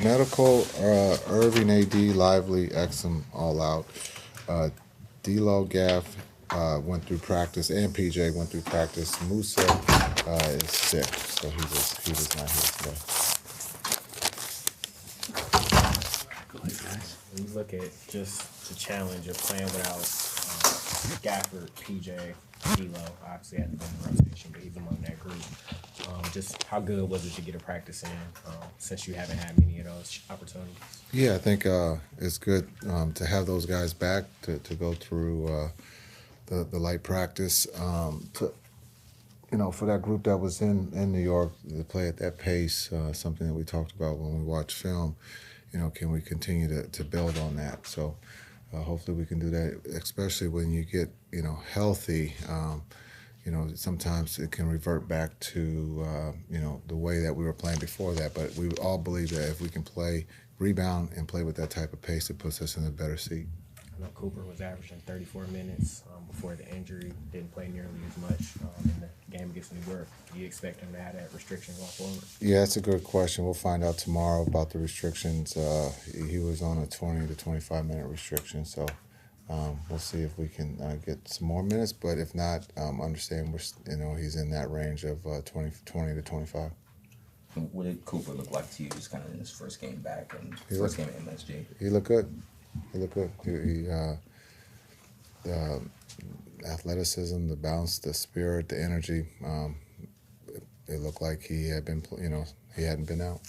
medical, Irving, AD, Lively, Exum, all out. D'Lo, Gaff went through practice, and PJ went through practice. Musa is sick, so he was not here today. Go ahead, guys. When you look at just the challenge of playing without Gafford, PJ, D'Lo, obviously had to be in the rotation, but he's among that group. Just how good was it to get a practice in since you haven't had many of those opportunities? Yeah, I think it's good to have those guys back to go through the light practice. For that group that was in New York to play at that pace, something that we talked about when we watched film. Can we continue to build on that? So hopefully we can do that, especially when you get healthy. Sometimes it can revert back to, the way that we were playing before that. But we all believe that if we can rebound and play with that type of pace, it puts us in a better seat. I know Cooper was averaging 34 minutes before the injury, didn't play nearly as much in the game against New York. Do you expect him to have that restriction going forward? Yeah, that's a good question. We'll find out tomorrow about the restrictions. He was on a 20 to 25-minute restriction, so we'll see if we can get some more minutes. But if not, understand he's in that range of 20 to 25. What did Cooper look like to you just kind of in his first game back and first game at MSG? He looked good. He looked good. The athleticism, the bounce, the spirit, the energy. It looked like he had been, he hadn't been out.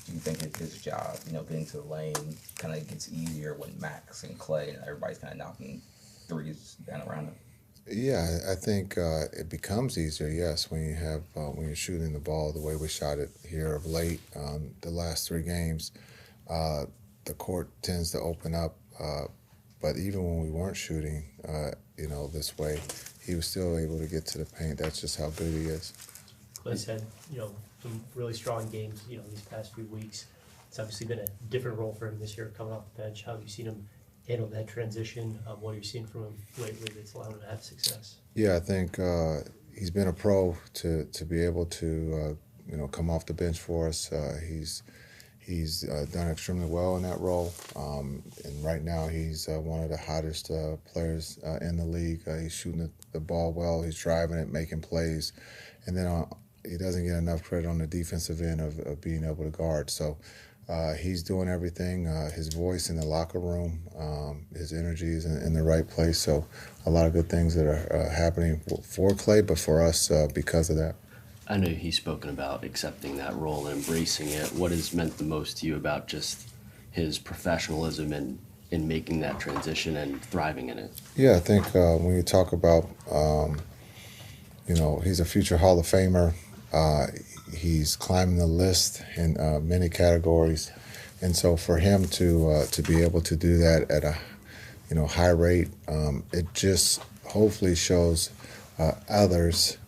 Do you think his job, getting to the lane kind of gets easier when Max and Clay and everybody's kind of knocking threes down around him? Yeah, I think it becomes easier, yes, when you're shooting the ball the way we shot it here of late. The last 3 games, the court tends to open up. But even when we weren't shooting, this way, he was still able to get to the paint. That's just how good he is. Clay's had, some really strong games, these past few weeks. It's obviously been a different role for him this year coming off the bench. How have you seen him handle that transition? What have you seen from him lately that's allowed him to have success? Yeah, I think he's been a pro to be able to, come off the bench for us. He's done extremely well in that role, and right now he's one of the hottest players in the league. He's shooting the ball well, he's driving it, making plays, and then he doesn't get enough credit on the defensive end of being able to guard. So he's doing everything. His voice in the locker room, his energy is in the right place. So a lot of good things that are happening for Clay, but for us because of that. I know he's spoken about accepting that role and embracing it. What has meant the most to you about just his professionalism and in making that transition and thriving in it? Yeah, I think when you talk about, he's a future Hall of Famer. He's climbing the list in many categories. And so for him to be able to do that at a high rate, it just hopefully shows others,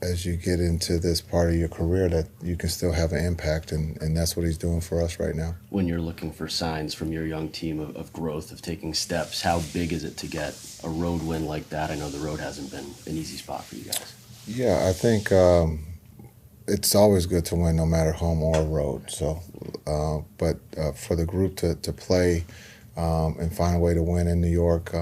as you get into this part of your career that you can still have an impact, and that's what he's doing for us right now. When you're looking for signs from your young team of growth, of taking steps, how big is it to get a road win like that? I know the road hasn't been an easy spot for you guys. Yeah, I think it's always good to win no matter home or road. So, but for the group to play and find a way to win in New York,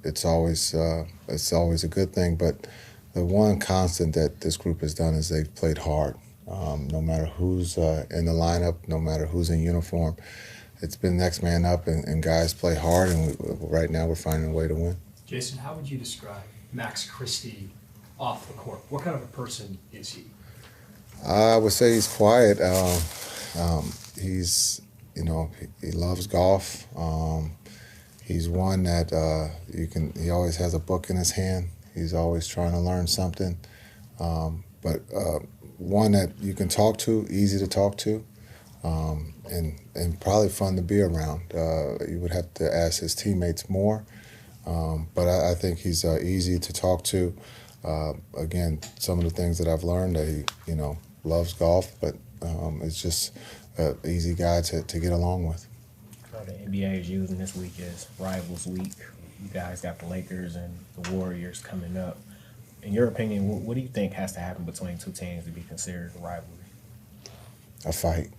it's always a good thing. But the one constant that this group has done is they've played hard. No matter who's in the lineup, no matter who's in uniform, it's been next man up, and guys play hard, and right now we're finding a way to win. Jason, how would you describe Max Christie off the court? What kind of a person is he? I would say he's quiet. He's, he loves golf. He's one that he always has a book in his hand. He's always trying to learn something, but one that you can talk to, easy to talk to, and probably fun to be around. You would have to ask his teammates more, but I think he's easy to talk to. Again, some of the things that I've learned that he, loves golf, but it's just an easy guy to get along with. The NBA is using this week as Rivals Week. You guys got the Lakers and the Warriors coming up. In your opinion, what do you think has to happen between two teams to be considered a rivalry? A fight.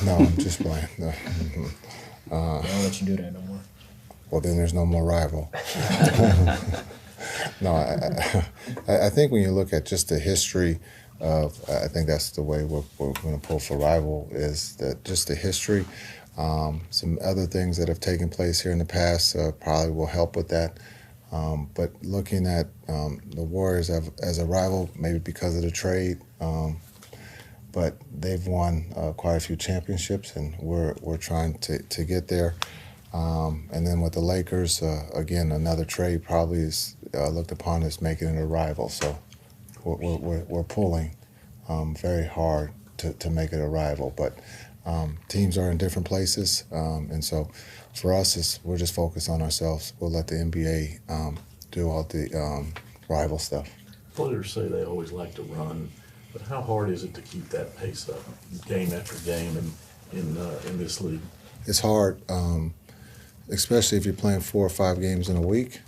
No, I'm just playing. No. They don't let you do that no more. Well, then there's no more rival. No, I think when you look at just the history of, I think that's the way we're going to pull for rival is that just the history. Some other things that have taken place here in the past probably will help with that. But looking at the Warriors as a rival, maybe because of the trade, but they've won quite a few championships, and we're trying to get there. And then with the Lakers, again, another trade probably is looked upon as making it a rival. So we're pulling very hard to make it a rival. But teams are in different places, and so for us, we're just focused on ourselves. We'll let the NBA do all the rival stuff. Players say they always like to run, but how hard is it to keep that pace up, game after game, in this league? It's hard, especially if you're playing 4 or 5 games in a week.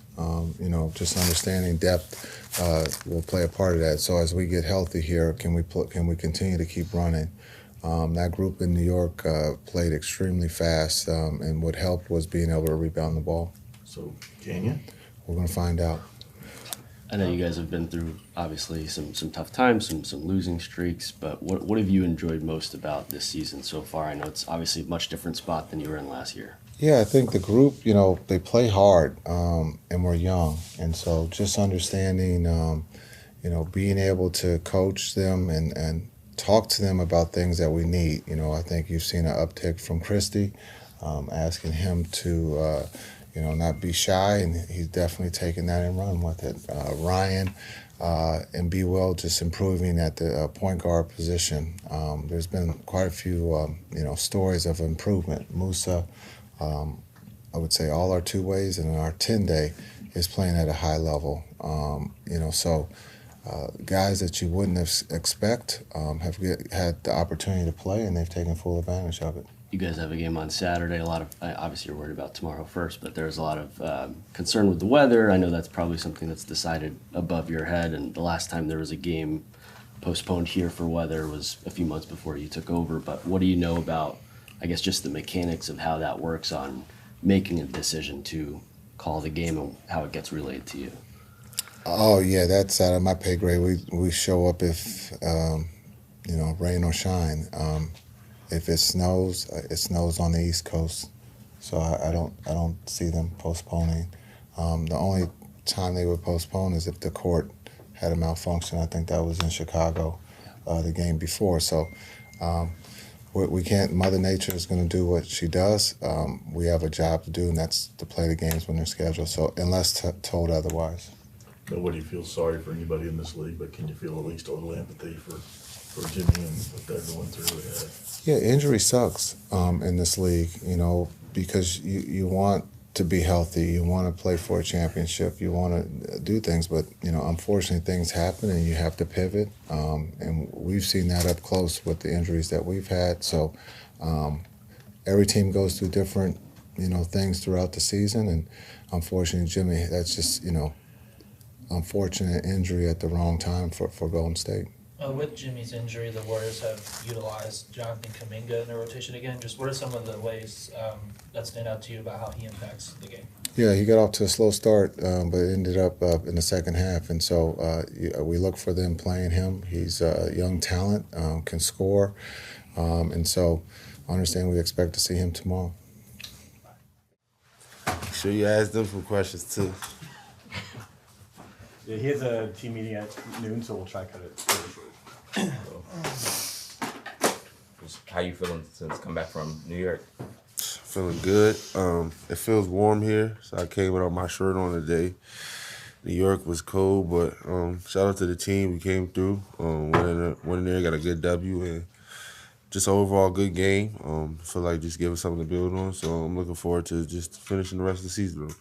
Just understanding depth will play a part of that. So as we get healthy here, can we continue to keep running? That group in New York played extremely fast, and what helped was being able to rebound the ball. So, can you? We're going to find out. I know you guys have been through obviously some tough times, some losing streaks, but what have you enjoyed most about this season so far? I know it's obviously a much different spot than you were in last year. Yeah, I think the group, they play hard, and we're young, and so just understanding, being able to coach them and talk to them about things that we need. I think you've seen an uptick from Christie, asking him to, not be shy, and he's definitely taken that and run with it. Ryan and B. Will just improving at the point guard position. There's been quite a few, stories of improvement. Musa, I would say all our 2-ways, and our 10-day is playing at a high level. So guys that you wouldn't expect have had the opportunity to play, and they've taken full advantage of it. You guys have a game on Saturday. A lot of, obviously you're worried about tomorrow first, but there's a lot of concern with the weather. I know that's probably something that's decided above your head, and the last time there was a game postponed here for weather was a few months before you took over. But what do you know about, I guess, just the mechanics of how that works on making a decision to call the game and how it gets relayed to you? Oh yeah, that's out of my pay grade. We show up if rain or shine. If it snows on the East Coast, so I don't see them postponing. The only time they would postpone is if the court had a malfunction. I think that was in Chicago, the game before. So we can't. Mother Nature is going to do what she does. We have a job to do, and that's to play the games when they're scheduled. So unless told otherwise. Nobody feels sorry for anybody in this league, but can you feel at least a little empathy for Jimmy and what they're going through? Yeah, injury sucks in this league, because you want to be healthy, you want to play for a championship, you want to do things, but, unfortunately things happen and you have to pivot. And we've seen that up close with the injuries that we've had. So every team goes through different, things throughout the season. And unfortunately, Jimmy, that's just, unfortunate injury at the wrong time for Golden State. With Jimmy's injury, the Warriors have utilized Jonathan Kuminga in their rotation again. Just what are some of the ways that stand out to you about how he impacts the game? Yeah, he got off to a slow start, but ended up in the second half. And so we look for them playing him. He's a young talent, can score. And so I understand we expect to see him tomorrow. Sure you asked them some questions too. Yeah, he has a team meeting at noon, so we'll try to cut it short. How you feeling since come back from New York? Feeling good. It feels warm here, so I came without my shirt on today. New York was cold, but shout out to the team. We came through, went in there, got a good W, and just an overall good game. Feel like just gave us something to build on, so I'm looking forward to just finishing the rest of the season.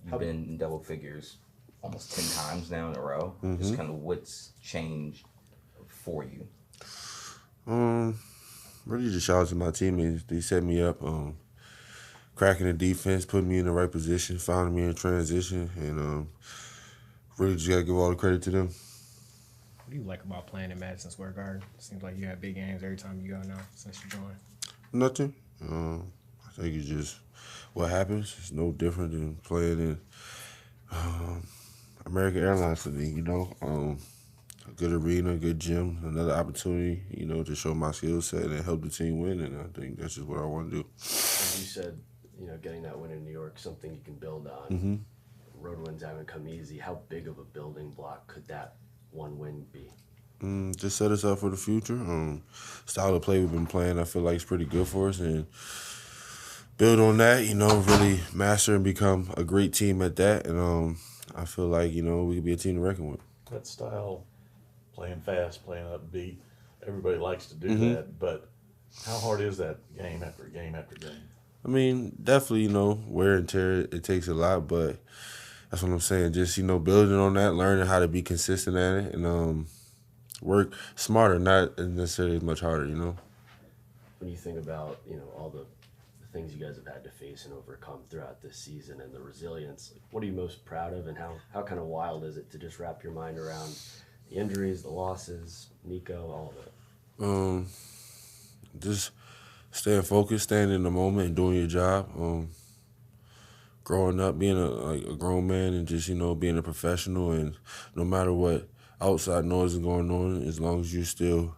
You've been in double figures almost 10 times now in a row. Mm-hmm. Just kind of what's changed for you? Really just shout out to my teammates. They set me up, cracking the defense, putting me in the right position, finding me in transition, and really just gotta give all the credit to them. What do you like about playing in Madison Square Garden? Seems like you have big games every time you go now since you joined. Nothing. I think it's just what happens. It's no different than playing in American Airlines to me, you know. A good arena, good gym, another opportunity, you know, to show my skill set and help the team win. And I think that's just what I want to do. As you said, you know, getting that win in New York, something you can build on. Mm-hmm. Road wins haven't come easy. How big of a building block could that one win be? Just set us up for the future. Style of play we've been playing, I feel like it's pretty good for us, and build on that. You know, really master and become a great team at that. And I feel like, you know, we could be a team to reckon with. That style, playing fast, playing upbeat, everybody likes to do Mm-hmm. that. But how hard is that game after game after game? I mean, definitely, you know, wear and tear, it takes a lot, but that's what I'm saying. Just, you know, building on that, learning how to be consistent at it, and work smarter, not necessarily as much harder, you know? When you think about, you know, all the things you guys have had to face and overcome throughout this season and the resilience, like, what are you most proud of, and how kind of wild is it to just wrap your mind around the injuries, the losses, Nico, all of it? Just staying focused, staying in the moment, and doing your job. Growing up, being a grown man, and just, you know, being a professional, and no matter what outside noise is going on, as long as you're still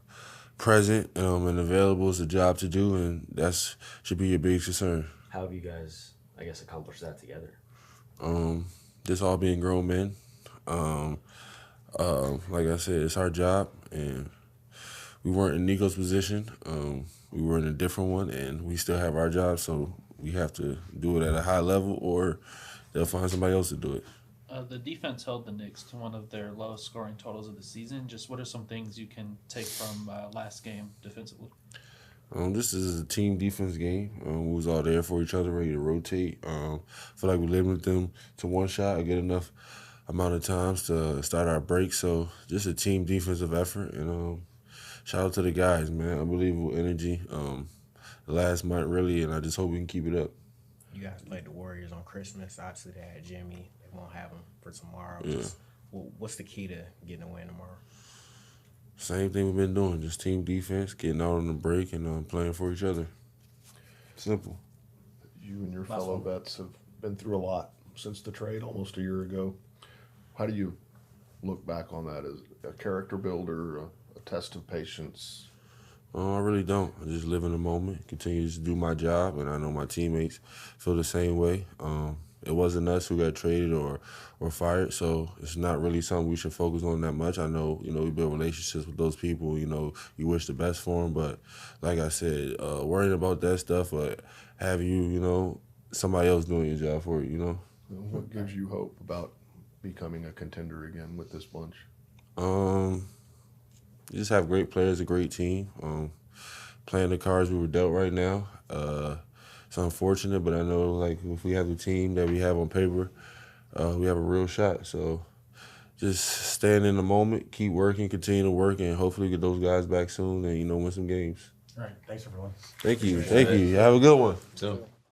present and available, it's a job to do, and that's should be your biggest concern. How have you guys, I guess, accomplished that together? Just all being grown men. Like I said, it's our job, and we weren't in Nico's position. We were in a different one, and we still have our job, so we have to do it at a high level, or they'll find somebody else to do it. The defense held the Knicks to one of their lowest scoring totals of the season. Just what are some things you can take from last game defensively? This is a team defense game. We was all there for each other, ready to rotate. Feel like we limited them to one shot, a good enough amount of times to start our break. So just a team defensive effort. And shout out to the guys, man. Unbelievable energy. Last month, really, and I just hope we can keep it up. You guys played the Warriors on Christmas. Obviously, they had Jimmy. They won't have him for tomorrow. Yeah. What's the key to getting a win tomorrow? Same thing we've been doing, just team defense, getting out on the break, and playing for each other. Simple. You and your fellow vets have been through a lot since the trade almost a year ago. How do you look back on that as a character builder, a test of patience? I really don't. I just live in the moment, continue to do my job, and I know my teammates feel the same way. It wasn't us who got traded or fired, so it's not really something we should focus on that much. I know, you know, we build relationships with those people. You know, you wish the best for them, but like I said, worrying about that stuff or have you know, somebody else doing your job for you, you know. What gives you hope about becoming a contender again with this bunch? You just have great players, a great team. Playing the cards we were dealt right now. It's unfortunate, but I know, like, if we have the team that we have on paper, we have a real shot. So just staying in the moment, keep working, continue to work, and hopefully get those guys back soon and, you know, win some games. All right, thanks everyone. Thank you. Thank you. Have a good one. So.